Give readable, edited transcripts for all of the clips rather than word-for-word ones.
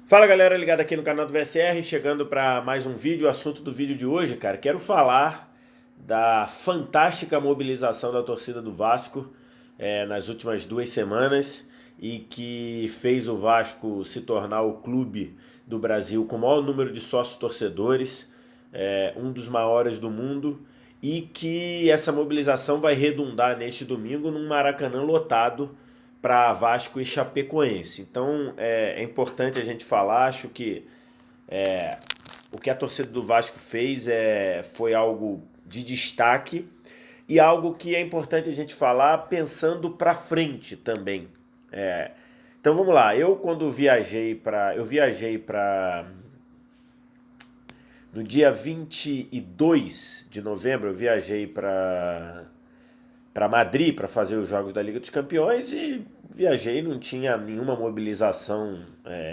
Fala galera, ligado aqui no canal do VSR, chegando para mais um vídeo. O assunto do vídeo de hoje, cara, quero falar da fantástica mobilização da torcida do Vasco nas últimas 2 semanas e que fez o Vasco se tornar o clube do Brasil com o maior número de sócios torcedores, um dos maiores do mundo, e que essa mobilização vai redundar neste domingo num Maracanã lotado para Vasco e Chapecoense. Então é importante a gente falar, acho que o que a torcida do Vasco fez foi algo de destaque e algo que é importante a gente falar pensando para frente também. Então vamos lá, eu viajei para no dia 22 de novembro, eu viajei para Madrid para fazer os jogos da Liga dos Campeões e viajei, não tinha nenhuma mobilização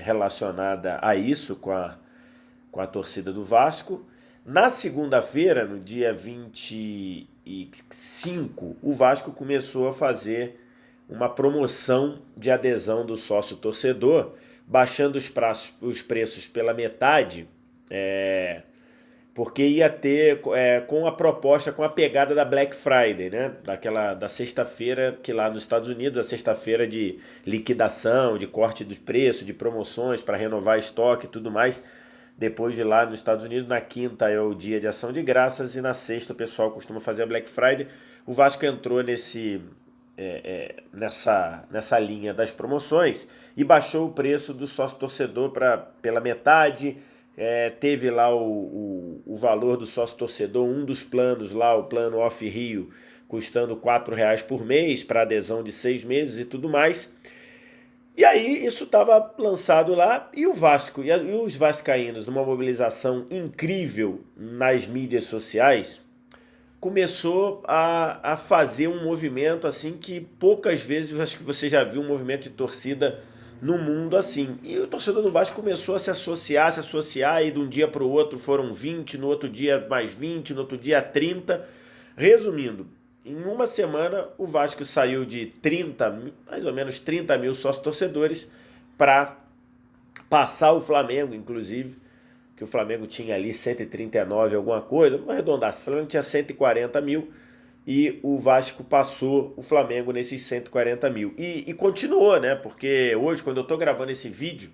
relacionada a isso com a torcida do Vasco. Na segunda-feira, no dia 25, o Vasco começou a fazer uma promoção de adesão do sócio torcedor, baixando os preços pela metade, porque ia ter com a proposta, com a pegada da Black Friday, né? Da sexta-feira, que lá nos Estados Unidos, a sexta-feira de liquidação, de corte dos preços, de promoções para renovar estoque e tudo mais. Depois de lá nos Estados Unidos, na quinta é o dia de ação de graças e na sexta o pessoal costuma fazer a Black Friday. O Vasco entrou nessa linha das promoções e baixou o preço do sócio torcedor pela metade. Teve lá o valor do sócio torcedor, um dos planos lá, o plano Off Rio, custando R$ 4 por mês para adesão de 6 meses e tudo mais. E aí isso estava lançado lá e o Vasco e os vascaínos, numa mobilização incrível nas mídias sociais, começou a fazer um movimento assim que poucas vezes acho que você já viu um movimento de torcida no mundo assim. E o torcedor do Vasco começou a se associar, e de um dia para o outro foram 20, no outro dia mais 20, no outro dia 30. Resumindo, em uma semana o Vasco saiu de 30, mais ou menos 30 mil sócios torcedores para passar o Flamengo, inclusive, que o Flamengo tinha ali 139 alguma coisa, vamos arredondar, o Flamengo tinha 140 mil e o Vasco passou o Flamengo nesses 140 mil. E continuou, né? Porque hoje, quando eu tô gravando esse vídeo,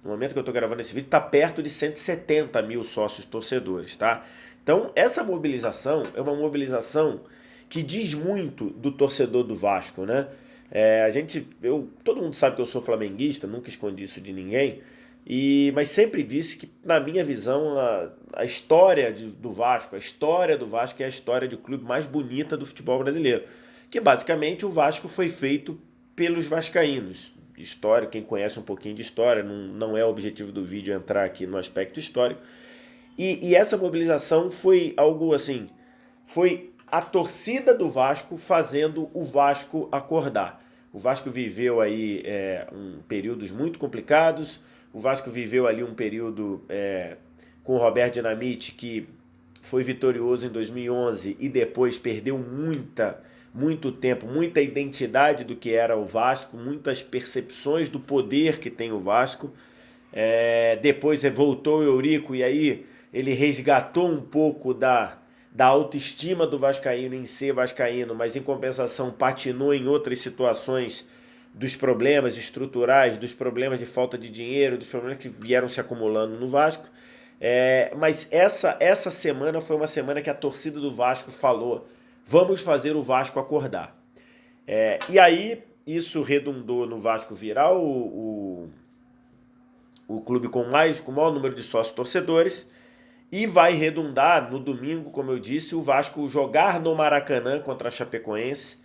no momento que eu tô gravando esse vídeo, tá perto de 170 mil sócios torcedores, tá? Então, essa mobilização é uma mobilização que diz muito do torcedor do Vasco, né? Todo mundo sabe que eu sou flamenguista, nunca escondi isso de ninguém, mas sempre disse que, na minha visão, a história do Vasco, a história do Vasco é a história de clube mais bonita do futebol brasileiro. Que basicamente o Vasco foi feito pelos vascaínos. História, quem conhece um pouquinho de história, não é o objetivo do vídeo entrar aqui no aspecto histórico. E essa mobilização foi algo assim, foi a torcida do Vasco fazendo o Vasco acordar. O Vasco viveu aí períodos muito complicados. O Vasco viveu ali um período com o Roberto Dinamite, que foi vitorioso em 2011 e depois perdeu muito tempo, muita identidade do que era o Vasco, muitas percepções do poder que tem o Vasco. Depois voltou o Eurico e aí ele resgatou um pouco da autoestima do vascaíno em ser vascaíno, mas em compensação patinou em outras situações dos problemas estruturais, dos problemas de falta de dinheiro, dos problemas que vieram se acumulando no Vasco. Mas essa semana foi uma semana que a torcida do Vasco falou: vamos fazer o Vasco acordar. E aí isso redundou no Vasco virar o clube com o maior número de sócios torcedores. E vai redundar no domingo, como eu disse, o Vasco jogar no Maracanã contra a Chapecoense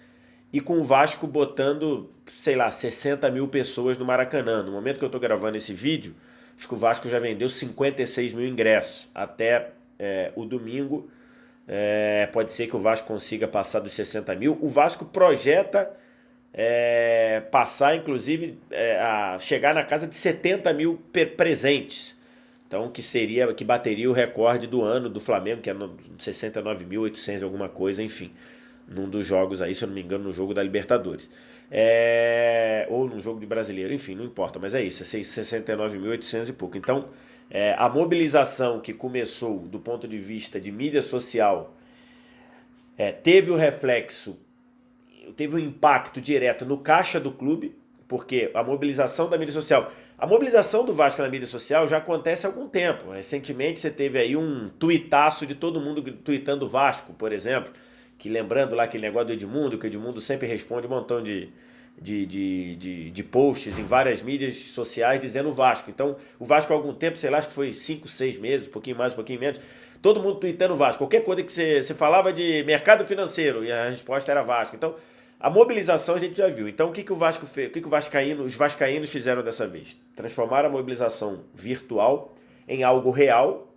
e com o Vasco botando, sei lá, 60 mil pessoas no Maracanã. No momento que eu estou gravando esse vídeo, acho que o Vasco já vendeu 56 mil ingressos. Até o domingo, pode ser que o Vasco consiga passar dos 60 mil. O Vasco projeta passar, inclusive, a chegar na casa de 70 mil presentes. Então, que bateria o recorde do ano do Flamengo, que é 69.800 alguma coisa, enfim, num dos jogos aí, se eu não me engano, no jogo da Libertadores. ou num jogo de brasileiro, enfim, não importa, mas é isso, é 69.800 e pouco. Então, a mobilização que começou do ponto de vista de mídia social teve o reflexo, teve um impacto direto no caixa do clube, porque a mobilização da mídia social, a mobilização do Vasco na mídia social já acontece há algum tempo. Recentemente você teve aí um tuitaço de todo mundo tuitando Vasco, por exemplo, que lembrando lá aquele negócio do Edmundo, que o Edmundo sempre responde um montão de posts em várias mídias sociais dizendo Vasco. Então, o Vasco há algum tempo, sei lá, acho que foi 5, 6 meses, um pouquinho mais, um pouquinho menos, todo mundo tweetando Vasco. Qualquer coisa que você falava de mercado financeiro e a resposta era Vasco. Então, a mobilização a gente já viu. Então, o que o Vasco fez? O que os vascaínos fizeram dessa vez? Transformaram a mobilização virtual em algo real,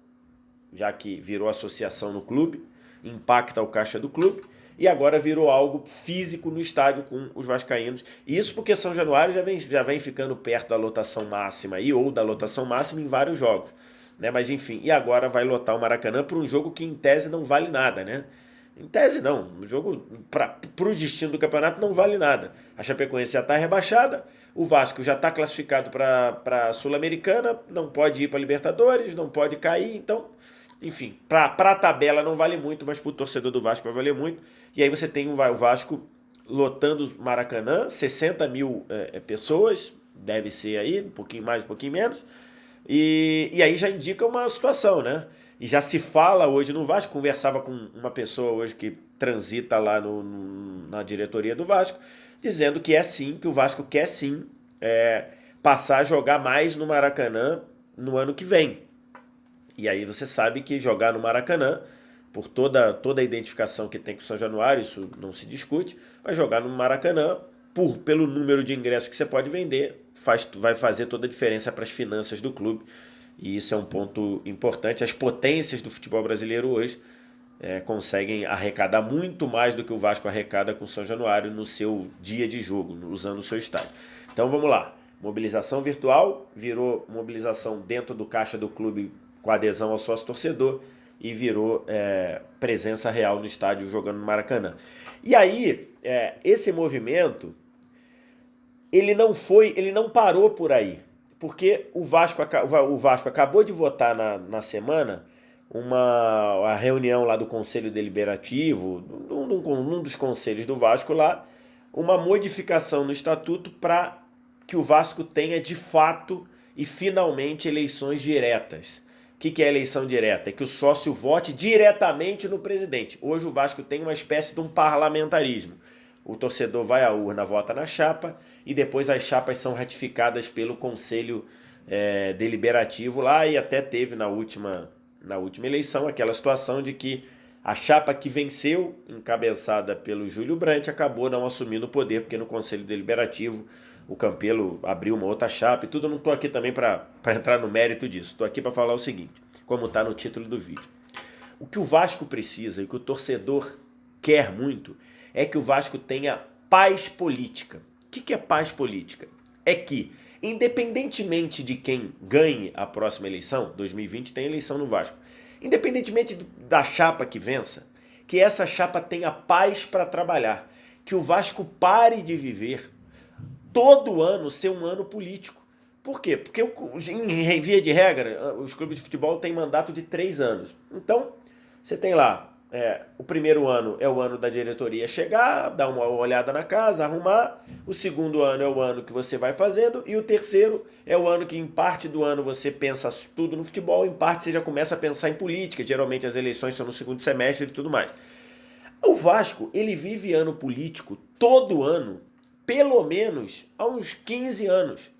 já que virou associação no clube, impacta o caixa do clube, e agora virou algo físico no estádio com os vascaínos. Isso porque São Januário já vem ficando perto da lotação máxima aí, ou da lotação máxima em vários jogos. Né? Mas enfim, e agora vai lotar o Maracanã para um jogo que em tese não vale nada, né? Em tese não, o jogo para o destino do campeonato não vale nada. A Chapecoense já está rebaixada, o Vasco já está classificado para a Sul-Americana, não pode ir para a Libertadores, não pode cair, então, enfim, para a tabela não vale muito, mas para o torcedor do Vasco vai valer muito. E aí você tem o Vasco lotando o Maracanã, 60 mil pessoas, deve ser aí, um pouquinho mais, um pouquinho menos, e aí já indica uma situação, né? E já se fala hoje no Vasco, conversava com uma pessoa hoje que transita lá na diretoria do Vasco, dizendo que que o Vasco quer sim passar a jogar mais no Maracanã no ano que vem. E aí você sabe que jogar no Maracanã, por toda a identificação que tem com o São Januário, isso não se discute, mas jogar no Maracanã, pelo número de ingressos que você pode vender, vai fazer toda a diferença para as finanças do clube. E isso é um ponto importante. As potências do futebol brasileiro hoje conseguem arrecadar muito mais do que o Vasco arrecada com o São Januário no seu dia de jogo, usando o seu estádio. Então vamos lá. Mobilização virtual virou mobilização dentro do caixa do clube com adesão ao sócio torcedor e virou presença real no estádio jogando no Maracanã. E aí, esse movimento, ele não parou por aí. Porque o Vasco acabou de votar na semana uma reunião lá do Conselho Deliberativo, num dos conselhos do Vasco lá, uma modificação no estatuto para que o Vasco tenha de fato e finalmente eleições diretas. O que é eleição direta? É que o sócio vote diretamente no presidente. Hoje o Vasco tem uma espécie de um parlamentarismo. O torcedor vai à urna, vota na chapa e depois as chapas são ratificadas pelo Conselho Deliberativo lá, e até teve na última eleição aquela situação de que a chapa que venceu, encabeçada pelo Júlio Brandt, acabou não assumindo o poder, porque no Conselho Deliberativo o Campelo abriu uma outra chapa e tudo. Eu não estou aqui também para entrar no mérito disso, estou aqui para falar o seguinte, como está no título do vídeo. O que o Vasco precisa e o que o torcedor quer muito é que o Vasco tenha paz política. O que é paz política? É que, independentemente de quem ganhe a próxima eleição, 2020 tem eleição no Vasco, independentemente da chapa que vença, que essa chapa tenha paz para trabalhar, que o Vasco pare de viver todo ano ser um ano político. Por quê? Porque, em via de regra, os clubes de futebol têm mandato de 3 anos. Então, você tem lá, o primeiro ano é o ano da diretoria chegar, dar uma olhada na casa, arrumar. O segundo ano é o ano que você vai fazendo. E o terceiro é o ano que, em parte do ano, você pensa tudo no futebol, em parte você já começa a pensar em política. Geralmente as eleições são no segundo semestre e tudo mais. O Vasco, ele vive ano político todo ano, pelo menos há uns 15 anos.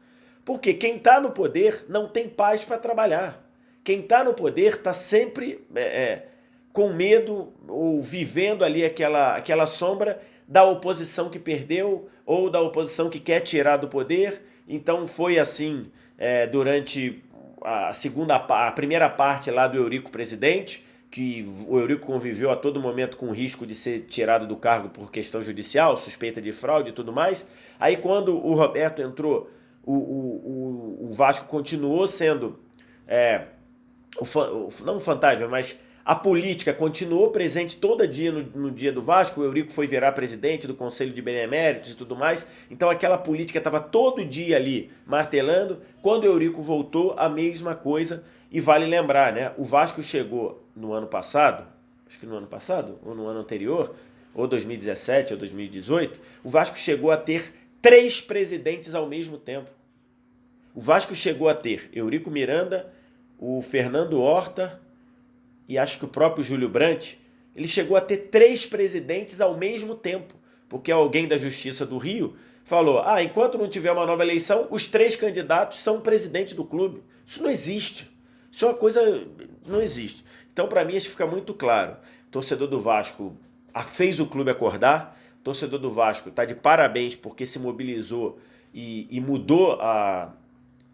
Porque quem está no poder não tem paz para trabalhar. Quem está no poder está sempre com medo ou vivendo ali aquela sombra da oposição que perdeu ou da oposição que quer tirar do poder. Então foi assim durante a primeira parte lá do Eurico presidente, que o Eurico conviveu a todo momento com o risco de ser tirado do cargo por questão judicial, suspeita de fraude e tudo mais. Aí quando o Roberto entrou, o Vasco continuou sendo não um fantasma, mas A política continuou presente todo dia no dia do Vasco. O Eurico foi virar presidente do Conselho de Beneméritos e tudo mais. Então aquela política estava todo dia ali martelando. Quando o Eurico voltou, a mesma coisa. E vale lembrar, né? O Vasco chegou no ano passado, acho que no ano passado, ou no ano anterior, ou 2017 ou 2018, o Vasco chegou a ter 3 presidentes ao mesmo tempo. O Vasco chegou a ter Eurico Miranda, o Fernando Horta e acho que o próprio Júlio Brandt. Ele chegou a ter 3 presidentes ao mesmo tempo, porque alguém da Justiça do Rio falou, enquanto não tiver uma nova eleição, os 3 candidatos são presidente do clube. Isso não existe. Isso é uma coisa... não existe. Então, para mim, isso fica muito claro. O torcedor do Vasco fez o clube acordar. O torcedor do Vasco está de parabéns porque se mobilizou e mudou a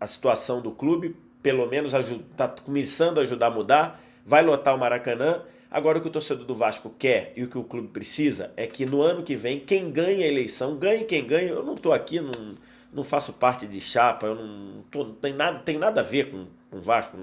situação do clube. Pelo menos está começando a ajudar a mudar. Vai lotar o Maracanã. Agora, o que o torcedor do Vasco quer e o que o clube precisa é que no ano que vem, quem ganha a eleição, ganhe quem ganha. Eu não estou aqui... não faço parte de chapa, eu não tenho nada a ver com o Vasco.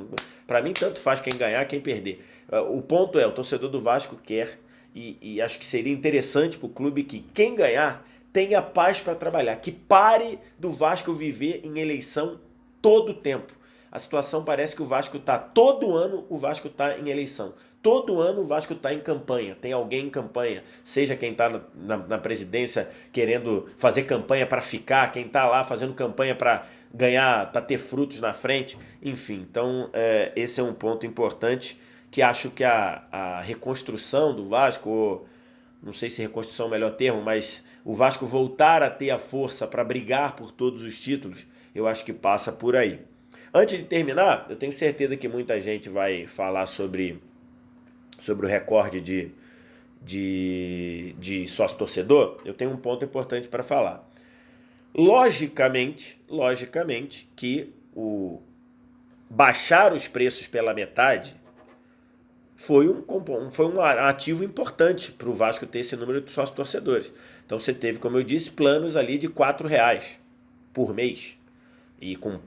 Para mim, tanto faz quem ganhar, quem perder. O ponto é, o torcedor do Vasco quer, e acho que seria interessante para o clube que quem ganhar tenha paz para trabalhar, que pare do Vasco viver em eleição todo o tempo. A situação parece que o Vasco está, todo ano o Vasco está em eleição. Todo ano o Vasco está em campanha, tem alguém em campanha, seja quem está na presidência querendo fazer campanha para ficar, quem está lá fazendo campanha para ganhar, para ter frutos na frente, enfim. Então esse é um ponto importante que acho que a reconstrução do Vasco, ou, não sei se reconstrução é o melhor termo, mas o Vasco voltar a ter a força para brigar por todos os títulos, eu acho que passa por aí. Antes de terminar, eu tenho certeza que muita gente vai falar sobre o recorde de sócio-torcedor. Eu tenho um ponto importante para falar. Logicamente que baixar os preços pela metade foi um ativo importante para o Vasco ter esse número de sócio-torcedores. Então você teve, como eu disse, planos ali de R$4 por mês e com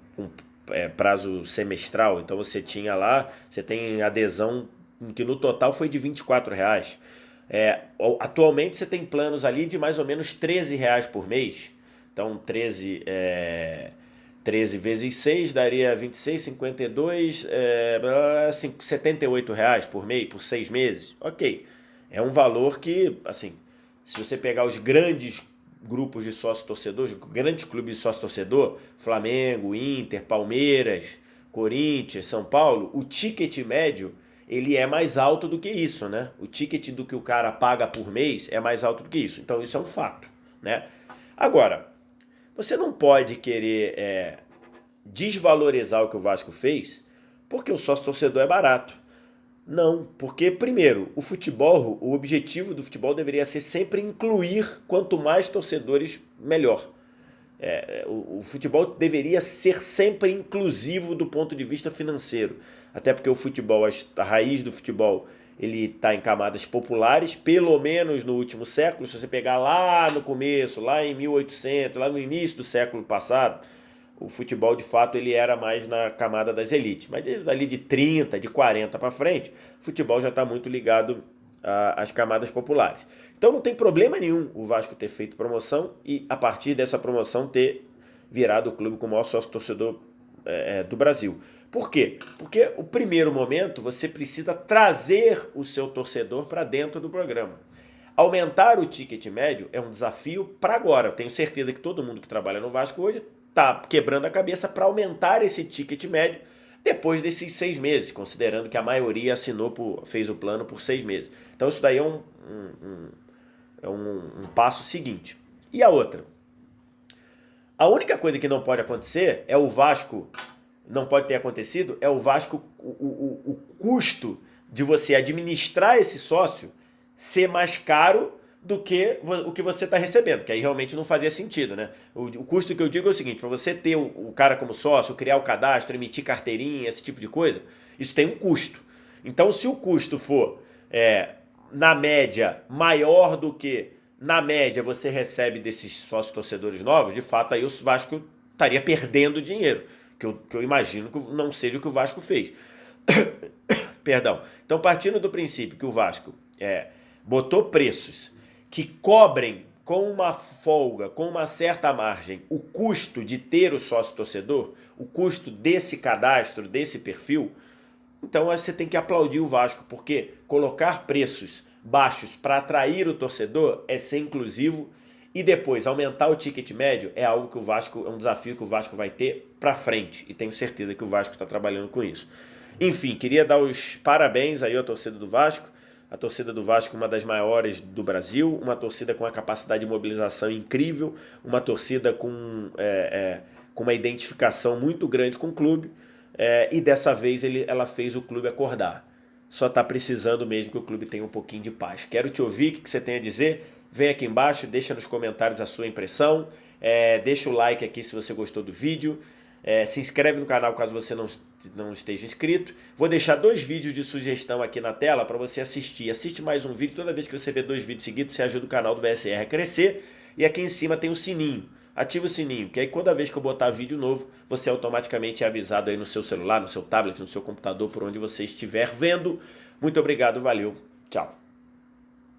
prazo semestral. Então você tinha lá, você tem adesão que no total foi de R$24. Atualmente você tem planos ali de mais ou menos R$13 por mês. Então 13 vezes 6 daria 26, 52, R$78 por mês, por 6 meses. Ok, é um valor que, assim, se você pegar os grandes grupos de sócio-torcedor, grandes clubes de sócio-torcedor, Flamengo, Inter, Palmeiras, Corinthians, São Paulo, o ticket médio ele é mais alto do que isso, né? O ticket do que o cara paga por mês é mais alto do que isso. Então isso é um fato, né? Agora, você não pode querer desvalorizar o que o Vasco fez porque o sócio-torcedor é barato. Não, porque primeiro, o objetivo do futebol deveria ser sempre incluir quanto mais torcedores, melhor. O futebol deveria ser sempre inclusivo do ponto de vista financeiro. Até porque o futebol, a raiz do futebol, ele está em camadas populares, pelo menos no último século. Se você pegar lá no começo, lá em 1800, lá no início do século passado, o futebol de fato ele era mais na camada das elites. Mas dali de 30, de 40 para frente, o futebol já está muito ligado às camadas populares. Então não tem problema nenhum o Vasco ter feito promoção e a partir dessa promoção ter virado o clube com o maior sócio-torcedor do Brasil. Por quê? Porque o primeiro momento você precisa trazer o seu torcedor para dentro do programa. Aumentar o ticket médio é um desafio para agora. Eu tenho certeza que todo mundo que trabalha no Vasco hoje está quebrando a cabeça para aumentar esse ticket médio depois desses 6 meses, considerando que a maioria fez o plano por 6 meses. Então isso daí é um passo seguinte. E a outra? A única coisa que não pode acontecer é o Vasco, não pode ter acontecido, é o Vasco, o custo de você administrar esse sócio ser mais caro do que o que você está recebendo, que aí realmente não fazia sentido, né? O custo que eu digo é o seguinte, para você ter o cara como sócio, criar o cadastro, emitir carteirinha, esse tipo de coisa, isso tem um custo. Então se o custo for, na média, maior do que na média você recebe desses sócios torcedores novos, de fato aí o Vasco estaria perdendo dinheiro, que eu imagino que não seja o que o Vasco fez. Perdão. Então, partindo do princípio que o Vasco botou preços que cobrem com uma folga, com uma certa margem, o custo de ter o sócio-torcedor, o custo desse cadastro, desse perfil, então você tem que aplaudir o Vasco, porque colocar preços baixos para atrair o torcedor é ser inclusivo e depois aumentar o ticket médio é algo que o Vasco, é um desafio que o Vasco vai ter para frente e tenho certeza que o Vasco está trabalhando com isso. Enfim, queria dar os parabéns aí à torcida do Vasco. A torcida do Vasco é uma das maiores do Brasil, uma torcida com uma capacidade de mobilização incrível, uma torcida com uma identificação muito grande com o clube, e dessa vez ela fez o clube acordar. Só está precisando mesmo que o clube tenha um pouquinho de paz. Quero te ouvir, o que você tem a dizer? Vem aqui embaixo, deixa nos comentários a sua impressão, deixa o like aqui se você gostou do vídeo. Se inscreve no canal caso você não esteja inscrito. Vou deixar 2 vídeos de sugestão aqui na tela para você assistir. Assiste mais um vídeo, toda vez que você vê 2 vídeos seguidos, você ajuda o canal do VSR a crescer. E aqui em cima tem o sininho. Ativa o sininho, que aí toda vez que eu botar vídeo novo, você automaticamente é avisado aí no seu celular, no seu tablet, no seu computador, por onde você estiver vendo. Muito obrigado, valeu, tchau.